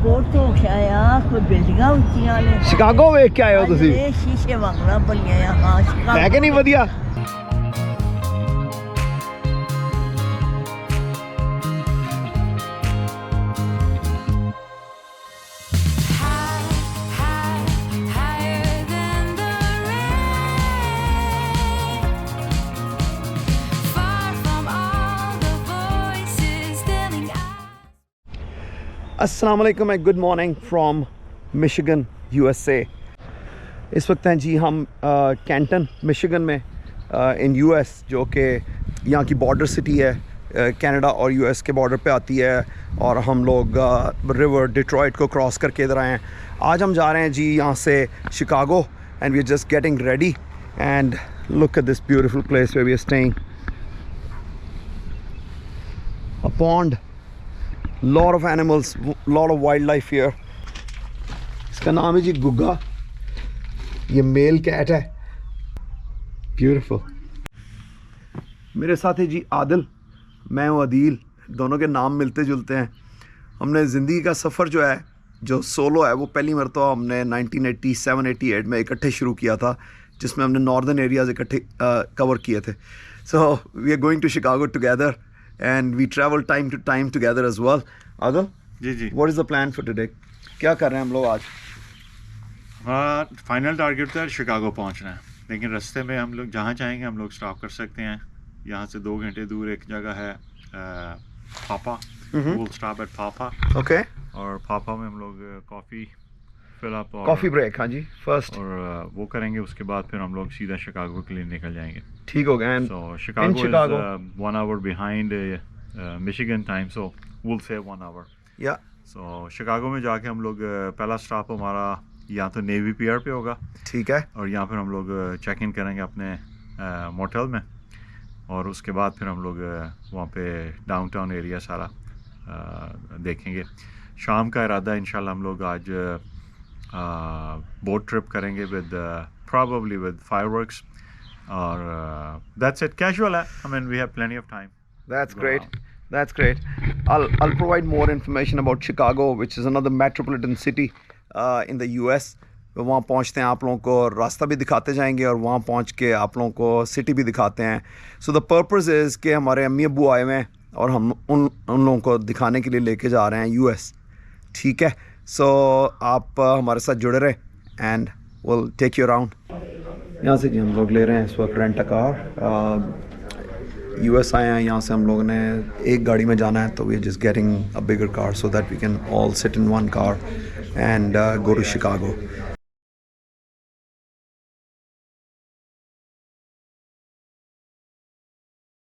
Airport तो क्या यार कोई बिल्डिंगां ਉੱਚੀਆਂ ਨੇ शिकागो ਵੇਖ ਕੇ ਆਏ ਹੋ ਤੁਸੀਂ ਇਹ ਸ਼ੀਸ਼ੇ ਵਾਂਗਣਾ ਬਣੀਆਂ ਆ ਹਾਂ ਸ਼ਿਕਾਗੋ ਹੈ ਕਿ ਨਹੀਂ ਵਧੀਆ अस्सलाम वालेकुम and good morning from Michigan USA. इस वक्त हैं जी हम कैंटन मिशिगन में इन यूएस, जो कि यहाँ की बॉर्डर सिटी है कनाडा और यूएस के बॉर्डर पे आती है। और हम लोग रिवर डिट्रॉइट को क्रॉस करके इधर आए हैं। आज हम जा रहे हैं जी यहाँ से Chicago and we are just getting ready and look at this beautiful place where we are staying, a pond, lot of animals, lot of wildlife here. इसका नाम है जी गुग्गा, ये मेल कैट है, ब्यूटीफुल। मेरे साथ है जी आदिल, मैं हूँ अदील, दोनों के नाम मिलते जुलते हैं। हमने ज़िंदगी का सफ़र जो है, जो सोलो है, वो पहली मरतबा हमने 1987-88 में इकट्ठे शुरू किया था, जिसमें हमने नॉर्दर्न एरियाज़ इकट्ठे कवर किए थे। So we are going to Chicago together and we travel time to time together as well. Adil ji what is the plan for today? क्या कर रहे हैं हम लोग आज? फाइनल टारगेट तो शिकागो पहुंचना है, लेकिन रास्ते में हम लोग जहाँ चाहेंगे हम लोग स्टॉप कर सकते हैं। यहाँ से 2 घंटे दूर एक जगह है पापा, we'll stop at पापा। okay, और पापा में हम लोग कॉफ़ी फिल अप और कॉफ़ी ब्रेक, हाँ जी, फर्स्ट, और वो करेंगे। उसके बाद फिर हम लोग सीधा शिकागो के लिए निकल जाएंगे। ठीक हो गया। So Chicago is 1 hour behind Michigan time, so we'll say 1 hour. या So शिकागो में जाके हम लोग पहला स्टॉप हमारा यहाँ तो नेवी पियर पे होगा, ठीक है, और यहाँ पर हम लोग चेक इन करेंगे अपने मोटेल में, और उसके बाद फिर हम लोग वहाँ पे डाउनटाउन एरिया सारा देखेंगे। शाम का इरादा इंशाल्लाह हम लोग आज बोट ट्रिप करेंगे विद probably with fireworks, और that's it, casual है। I mean we have plenty of time. that's great, that's great. I'll provide more information about Chicago, which is another metropolitan city in the US. वहाँ पहुँचते हैं, आप लोगों को रास्ता भी दिखाते जाएंगे और वहाँ पहुँच के आप लोगों को सिटी भी दिखाते हैं। सो द पर्पस इज़ कि हमारे अम्मी अब्बू आए हुए हैं और हम उन लोगों को दिखाने के लिए लेके जा रहे हैं यूएस, ठीक है। सो आप हमारे साथ जुड़े रहे and will take you around. यहाँ से जी हम लोग ले रहे हैं इस वक्त रेंट अ कार। यूएस आए हैं, यहाँ से हम लोगों ने एक गाड़ी में जाना है, तो we are just getting a bigger car so that we can all sit in one car and go to Chicago.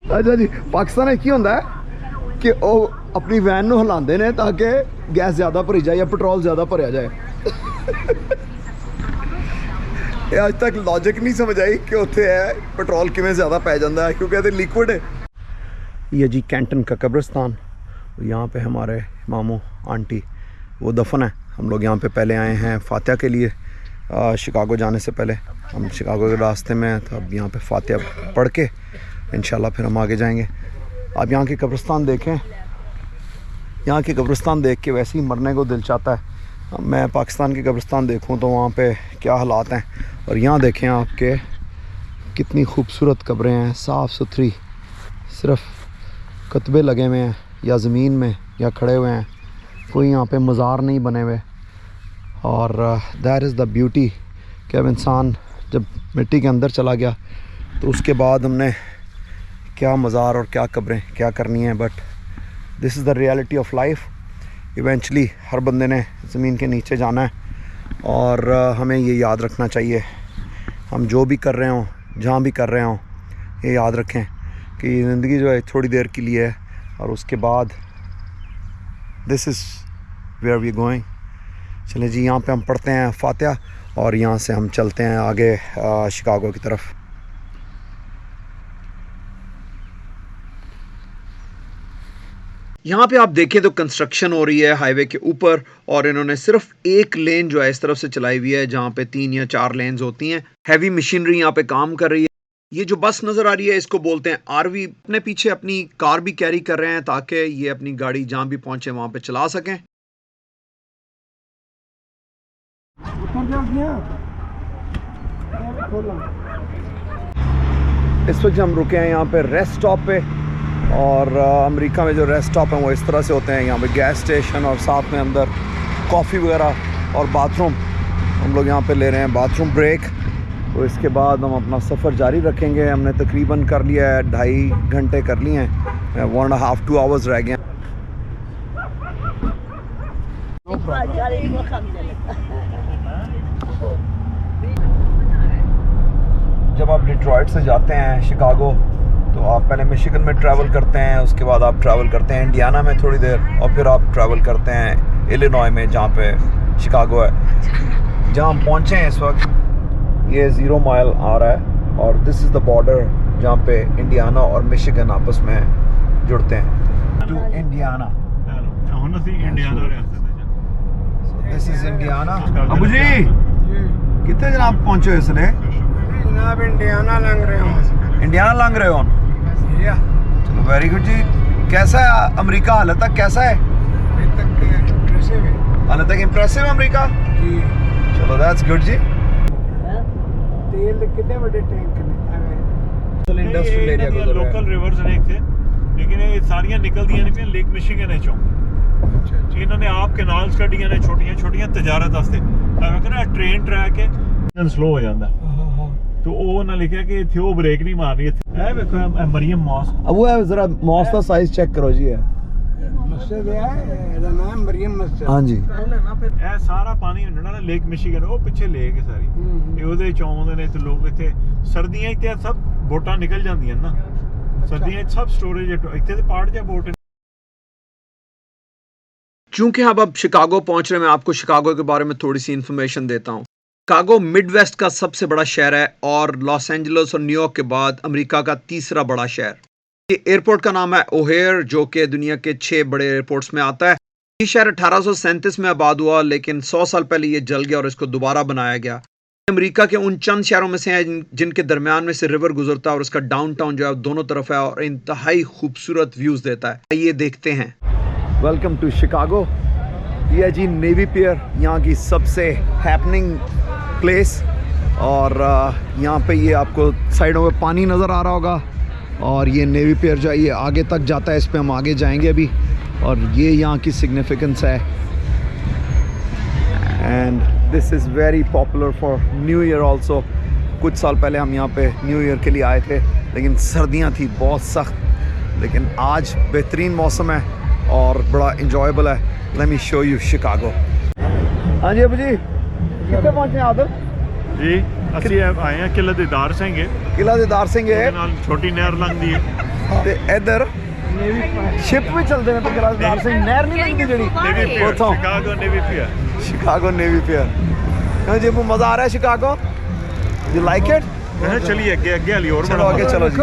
अच्छा जी, पाकिस्तान की होंदा है कि वो अपनी वैन नूं हिलांदे ने ताकि गैस ज़्यादा भरी जाए या पेट्रोल ज़्यादा भरिया जाए। ये आज तक लॉजिक नहीं समझ आई कि उत्थे है पेट्रोल किवें ज़्यादा पै जाता है, क्योंकि ये लिक्विड है। ये जी कैंटन का कब्रिस्तान, यहाँ पे हमारे मामू आंटी वो दफन है। हम लोग यहाँ पे पहले आए हैं फातिहा के लिए, शिकागो जाने से पहले हम शिकागो के रास्ते में हैं, तो अब यहाँ पे फातिहा पढ़ के इंशाल्लाह फिर हम आगे जाएंगे। आप यहाँ के कब्रिस्तान देखें, यहाँ के कब्रिस्तान देख के वैसे ही मरने को दिल चाहता है। मैं पाकिस्तान के कब्रिस्तान देखूँ तो वहाँ पे क्या हालात हैं, और यहाँ देखें आपके कितनी खूबसूरत कब्रें हैं, साफ़ सुथरी, सिर्फ कतबे लगे हुए हैं या ज़मीन में या खड़े हुए हैं, कोई यहाँ पे मज़ार नहीं बने हुए। और दैट इज़ द ब्यूटी कि अब इंसान जब मिट्टी के अंदर चला गया तो उसके बाद हमने क्या मज़ार और क्या कब्रें क्या करनी है, but this is the reality of life. Eventually हर बंदे ने ज़मीन के नीचे जाना है, और हमें ये याद रखना चाहिए, हम जो भी कर रहे हों, जहाँ भी कर रहे हों, ये याद रखें कि ज़िंदगी जो है थोड़ी देर के लिए है, और उसके बाद this is where we going. चलें जी, यहाँ पे हम पढ़ते हैं फातिहा और यहाँ से हम चलते हैं आगे शिकागो की तरफ। यहाँ पे आप देखें तो कंस्ट्रक्शन हो रही है हाईवे के ऊपर, और इन्होंने सिर्फ एक लेन जो है इस तरफ से चलाई हुई है, जहाँ पे 3 या 4 लेन्स होती हैं। हैवी मशीनरी यहाँ पे काम कर रही है। ये जो बस नज़र आ रही है इसको बोलते हैं आरवी। अपने पीछे अपनी कार भी कैरी कर रहे हैं ताकि ये अपनी गाड़ी जहाँ भी पहुँचे वहाँ पे चला सकें। इस वक्त हम रुके हैं यहाँ पे रेस्ट स्टॉप पे, और अमेरिका में जो रेस्ट स्टॉप हैं वो इस तरह से होते हैं। यहाँ पे गैस स्टेशन और साथ में अंदर कॉफ़ी वगैरह और बाथरूम। हम लोग यहाँ पे ले रहे हैं बाथरूम ब्रेक, तो इसके बाद हम अपना सफ़र जारी रखेंगे। हमने तकरीबन कर लिया है 2.5 घंटे कर लिए हैं, 1.5-2 आवर्स रह गए हैं। जब आप डिट्रॉइट से जाते हैं शिकागो, तो आप पहले मिशिगन में ट्रैवल करते हैं, उसके बाद आप ट्रैवल करते हैं इंडियाना में थोड़ी देर, और फिर आप ट्रैवल करते हैं इलिनॉय में जहाँ पे शिकागो है। जहाँ हम पहुँचे हैं इस वक्त ये 0 माइल आ रहा है, और दिस इज़ द बॉर्डर जहाँ पे इंडियाना और मिशिगन आपस में जुड़ते हैं। To Indiana, this is Indiana. Abu ji कितने जनाब पहुँचे हो इसलिए? जनाब इंडियाना लंघ रहे हो। इंडियाना लंघ रहे हो? चलो वेरी गुड जी। कैसा है अमेरिका हाल तक, कैसा है हाल तक? इम्प्रेसिव है अमेरिका। चलो दैट्स गुड जी। तेल कितने बड़े टैंक ने इंडस्ट्रियल एरिया को लोकल रिवर्स ने थे, लेकिन ये सारियां निकल दी ने लेक मिशिगन है चो। इन्होंने आप कैनाल्स कड्डियां ने छोटियां छोटियां तजारत वास्ते, ताकि ना ट्रेन ट्रैक है स्लो हो जाता, तो वो ना लिखा कि इत्थे वो ब्रेक नहीं मारनी। है देखो मरियम मॉस्क। अब वो है, जरा मॉस्क का साइज चेक करो जी। है मस्जिद है, ਇਹਦਾ ਨਾਮ ਮਰੀਮ ਮਸਜਿਦ। हाँ जी। ਇਹ ਸਾਰਾ ਪਾਣੀ ਹੁੰਦਾ ਨਾ ਲੇਕ ਮਿਸ਼ੀਗਨ, ਉਹ ਪਿੱਛੇ ਲੇਕ ਹੈ ਸਾਰੀ, ਇਹ ਉਹਦੇ ਚ ਆਉਂਦੇ ਨੇ ਤੇ ਲੋਕ ਇੱਥੇ ਸਰਦੀਆਂ ਇੱਥੇ ਸਭ ਬੋਟਾਂ ਨਿਕਲ ਜਾਂਦੀਆਂ ਨਾ, सर्दियाँ सब स्टोरेज इतने तो पार्ट जा बोट। चूंकि अब शिकागो पहुंच रहे हैं, मैं आपको शिकागो के बारे में थोड़ी सी इन्फॉर्मेशन देता हूं। शिकागो मिडवेस्ट का सबसे बड़ा शहर है और लॉस एंजलिस और न्यूयॉर्क के बाद अमेरिका का तीसरा बड़ा शहर। ये एयरपोर्ट का नाम है ओहेयर, जो कि दुनिया के 6 बड़े एयरपोर्ट्स में आता है। ये शहर 1837 में आबाद हुआ, लेकिन 100 साल पहले ये जल गया और इसको दोबारा बनाया गया। अमेरिका के उन चंद शहरों में से है जिनके दरमियान में से रिवर गुजरता है और उसका डाउनटाउन जो है दोनों तरफ है और इंतहाई खूबसूरत व्यूज देता है। आइए देखते हैं। Welcome to Chicago. ये है जी नेवी पियर, यहाँ की सबसे हैपनिंग प्लेस, और यहाँ पे ये आपको साइडों में पानी नज़र आ रहा होगा, और ये नेवी पियर जो है ये आगे तक जाता है। इस पे हम आगे जाएंगे अभी, और ये यहाँ की सिग्निफिकेंस है। And this is very popular for new year also. कुछ साल पहले हम यहाँ पे न्यू ईयर के लिए आए थे, लेकिन सर्दियाँ थी बहुत सख्त, लेकिन आज बेहतरीन मौसम है और बड़ा इंजॉयबल है। Let me show you Chicago. हाँ जी अबू जी, कितने पहुँचे आदत जी? ਅਸੀਂ ਆਏ ਆ ਕਿਲਾ ਦੇ ਦਾਰ ਸਿੰਘ। किला दीदार सिंह है, ਨਾਲ ਛੋਟੀ ਨਹਿਰ ਲੰਘਦੀ ਹੈ ਤੇ इधर शिप भी चलते हैं, तो किला दीदार सिंह नहर नहीं लगती जड़ी शिकागो नेवी पियर। शिकागो नेवी पियर। हाँ जी, मज़ा आ रहा है शिकागो? You like it? चलिए आगे आगे वाली और चलो आगे चलो जी।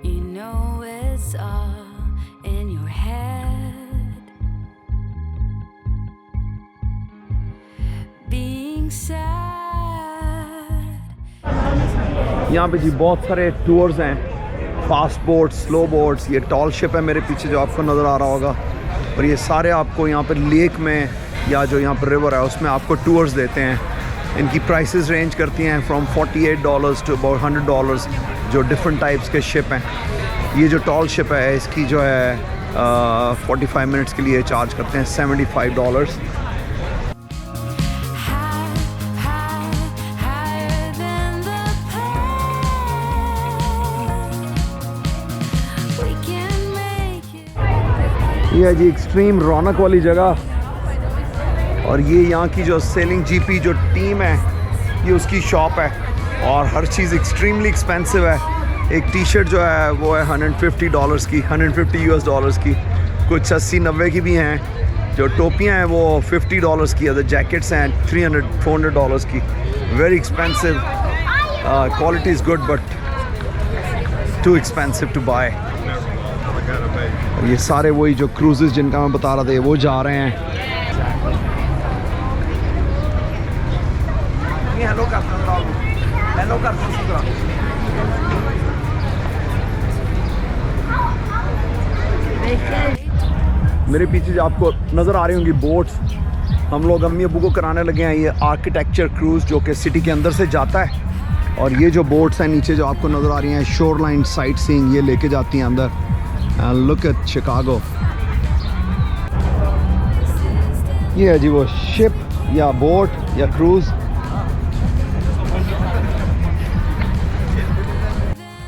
You know it's all in your head. Being sad. यहाँ पे जी बहुत सारे टूर्स हैं, फास्ट बोट्स, स्लो बोट्स। ये टॉल शिप है मेरे पीछे जो आपको नज़र आ रहा होगा, और ये सारे आपको यहाँ पे लेक में या जो यहाँ पर रिवर है उसमें आपको टूर्स देते हैं। इनकी प्राइसेस रेंज करती हैं फ्रॉम $48 टू अबाउट $100, जो डिफरेंट टाइप्स के शिप हैं। ये जो टॉल शिप है इसकी जो है 45 मिनट्स के लिए चार्ज करते हैं $75। Higher than the past. We can make it. ये है जी एक्सट्रीम रौनक वाली जगह, और ये यहाँ की जो सेलिंग जीपी जो टीम है ये उसकी शॉप है, और हर चीज़ एक्सट्रीमली एक्सपेंसिव है। एक टी शर्ट जो है वो है $150 की, $150 की। कुछ 80-90 की भी हैं। जो टोपियाँ हैं वो $50 की, अदर जैकेट्स हैं $300-400 की। Very expensive. Quality is good but too expensive to buy. ये सारे वही जो क्रूजेस जिनका मैं बता रहा था वो जा रहे हैं। हेलो हेलो मेरे पीछे जो आपको नज़र आ रही होंगी बोट्स, हम लोग अम्मी अब्बू को कराने लगे हैं ये आर्किटेक्चर क्रूज़ जो कि सिटी के अंदर से जाता है। और ये जो बोट्स हैं नीचे जो आपको नज़र आ रही हैं शोर लाइन साइट सीइंग, ये लेके जाती हैं अंदर। And look eight Chicago. ये है जी वो शिप या बोट या क्रूज़।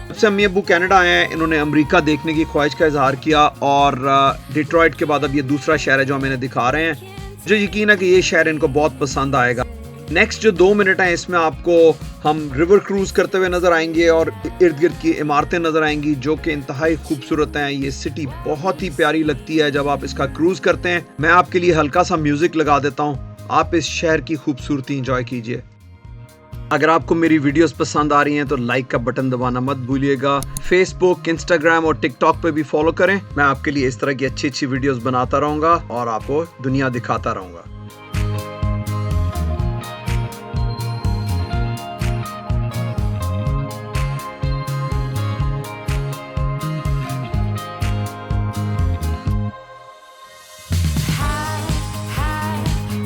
जब से अम्मी अब्बू कनाडा आए हैं इन्होंने अमेरिका देखने की ख्वाहिश का इजहार किया और डिट्रॉइट के बाद अब ये दूसरा शहर है जो हम इन्हें दिखा रहे हैं। जो यकीन है कि ये शहर इनको बहुत पसंद आएगा। नेक्स्ट जो 2 मिनट हैं इसमें आपको हम रिवर क्रूज करते हुए नजर आएंगे और इर्द गिर्द की इमारतें नजर आएंगी जो कि इंतहाई खूबसूरत हैं। ये सिटी बहुत ही प्यारी लगती है जब आप इसका क्रूज करते हैं। मैं आपके लिए हल्का सा म्यूजिक लगा देता हूँ, आप इस शहर की खूबसूरती इंजॉय कीजिए। अगर आपको मेरी वीडियोस पसंद आ रही हैं तो लाइक का बटन दबाना मत भूलिएगा। फेसबुक, इंस्टाग्राम और टिकटॉक पे भी फॉलो करें। मैं आपके लिए इस तरह की अच्छी अच्छी वीडियोस बनाता रहूँगा और आपको दुनिया दिखाता रहूँगा।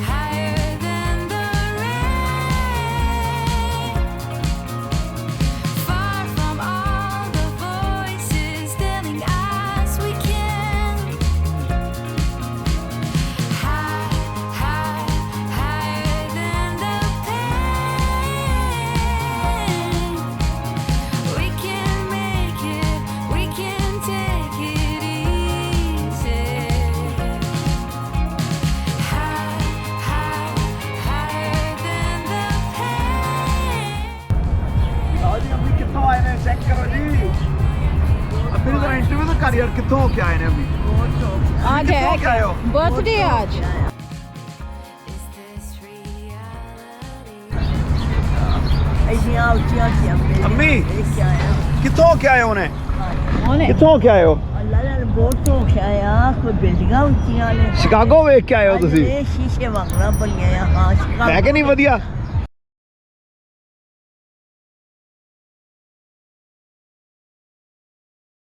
Higher than the rain, far from all the voices telling us we can. Higher than the pain. We can make it, we can take it easy. Higher than the pain. अभी कितों आए ने चेक करो जी। अभी तो interview तो कर यार, कितों होके आए ने अभी? आज कितों होके आए हो? है बर्थडे आज। Is this reality? ऐसियां ऊंचियां ऊंचियां बिल्डिंग अम्मी। देख के आया। कितों होके आए होने? ओने कितों होके आए हो? अल्लाह ने बोट तो आया, कोई बिल्डिंगां ऊंचियां ने। शिकागो वेख के आए हो तुसी? ये शीशे वांगना बनिया है। हाँ, शिकागो। है कि नहीं वधिया?